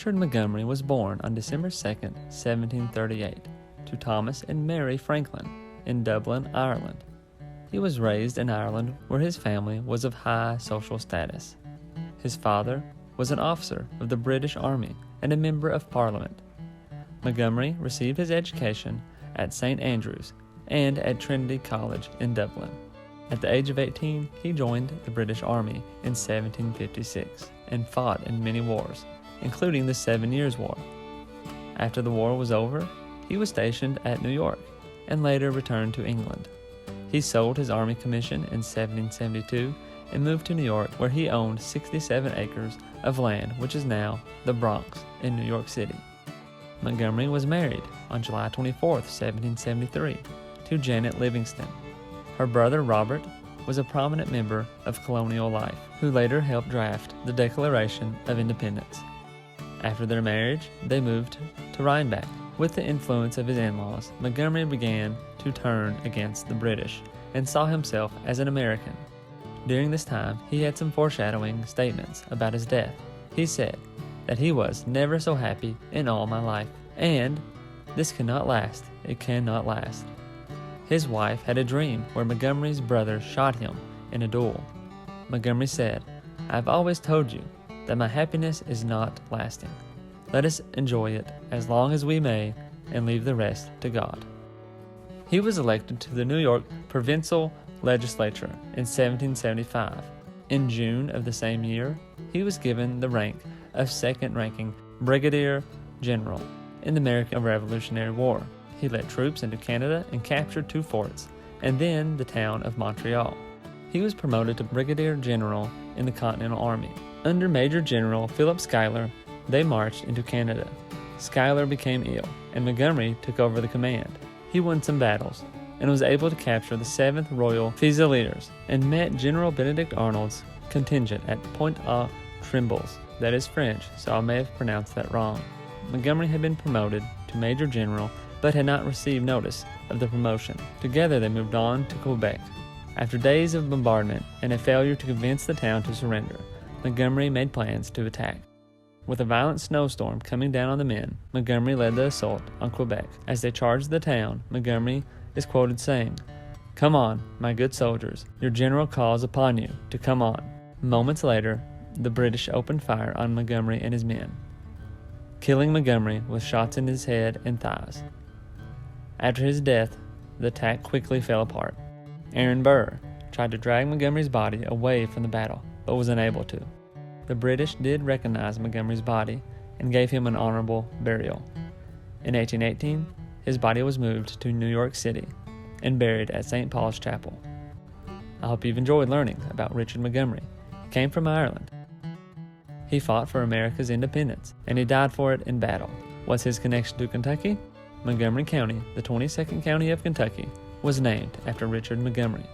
Richard Montgomery was born on December 2, 1738, to Thomas and Mary Franklin in Dublin, Ireland. He was raised in Ireland, where his family was of high social status. His father was an officer of the British Army and a member of Parliament. Montgomery received his education at St. Andrews and at Trinity College in Dublin. At the age of 18, he joined the British Army in 1756 and fought in many wars, including the 7 Years' War. After the war was over, he was stationed at New York and later returned to England. He sold his Army commission in 1772 and moved to New York, where he owned 67 acres of land, which is now the Bronx in New York City. Montgomery was married on July 24, 1773, to Janet Livingston. Her brother Robert was a prominent member of colonial life, who later helped draft the Declaration of Independence. After their marriage, they moved to Rhinebeck. With the influence of his in-laws, Montgomery began to turn against the British and saw himself as an American. During this time, he had some foreshadowing statements about his death. He said that he was never so happy in all my life, and this cannot last, it cannot last. His wife had a dream where Montgomery's brother shot him in a duel. Montgomery said, "I've always told you that my happiness is not lasting. Let us enjoy it as long as we may and leave the rest to God." He was elected to the New York Provincial Legislature in 1775. In June of the same year, he was given the rank of second-ranking Brigadier General in the American Revolutionary War. He led troops into Canada and captured 2 forts, and then the town of Montreal. He was promoted to Brigadier General in the Continental Army. Under Major General Philip Schuyler, they marched into Canada. Schuyler became ill, and Montgomery took over the command. He won some battles, and was able to capture the 7th Royal Fusiliers, and met General Benedict Arnold's contingent at Pointe-aux-Trembles. That is French, so I may have pronounced that wrong. Montgomery had been promoted to Major General, but had not received notice of the promotion. Together they moved on to Quebec. After days of bombardment and a failure to convince the town to surrender, Montgomery made plans to attack. With a violent snowstorm coming down on the men, Montgomery led the assault on Quebec. As they charged the town, Montgomery is quoted saying, "Come on, my good soldiers, your general calls upon you to come on." Moments later, the British opened fire on Montgomery and his men, killing Montgomery with shots in his head and thighs. After his death, the attack quickly fell apart. Aaron Burr tried to drag Montgomery's body away from the battle, but was unable to. The British did recognize Montgomery's body and gave him an honorable burial. In 1818, his body was moved to New York City and buried at St. Paul's Chapel. I hope you've enjoyed learning about Richard Montgomery. He came from Ireland. He fought for America's independence, and he died for it in battle. What's his connection to Kentucky? Montgomery County, the 22nd county of Kentucky, was named after Richard Montgomery.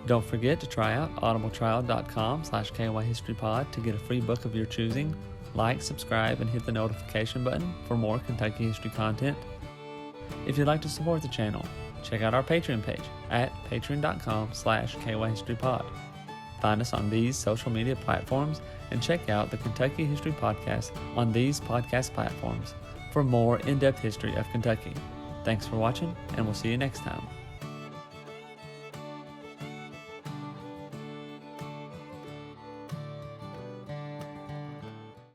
Don't forget to try out audibletrial.com/KYHistoryPod to get a free book of your choosing. Like, subscribe, and hit the notification button for more Kentucky history content. If you'd like to support the channel, check out our Patreon page at patreon.com/KYHistoryPod. Find us on these social media platforms and check out the Kentucky History Podcast on these podcast platforms for more in-depth history of Kentucky. Thanks for watching, and we'll see you next time.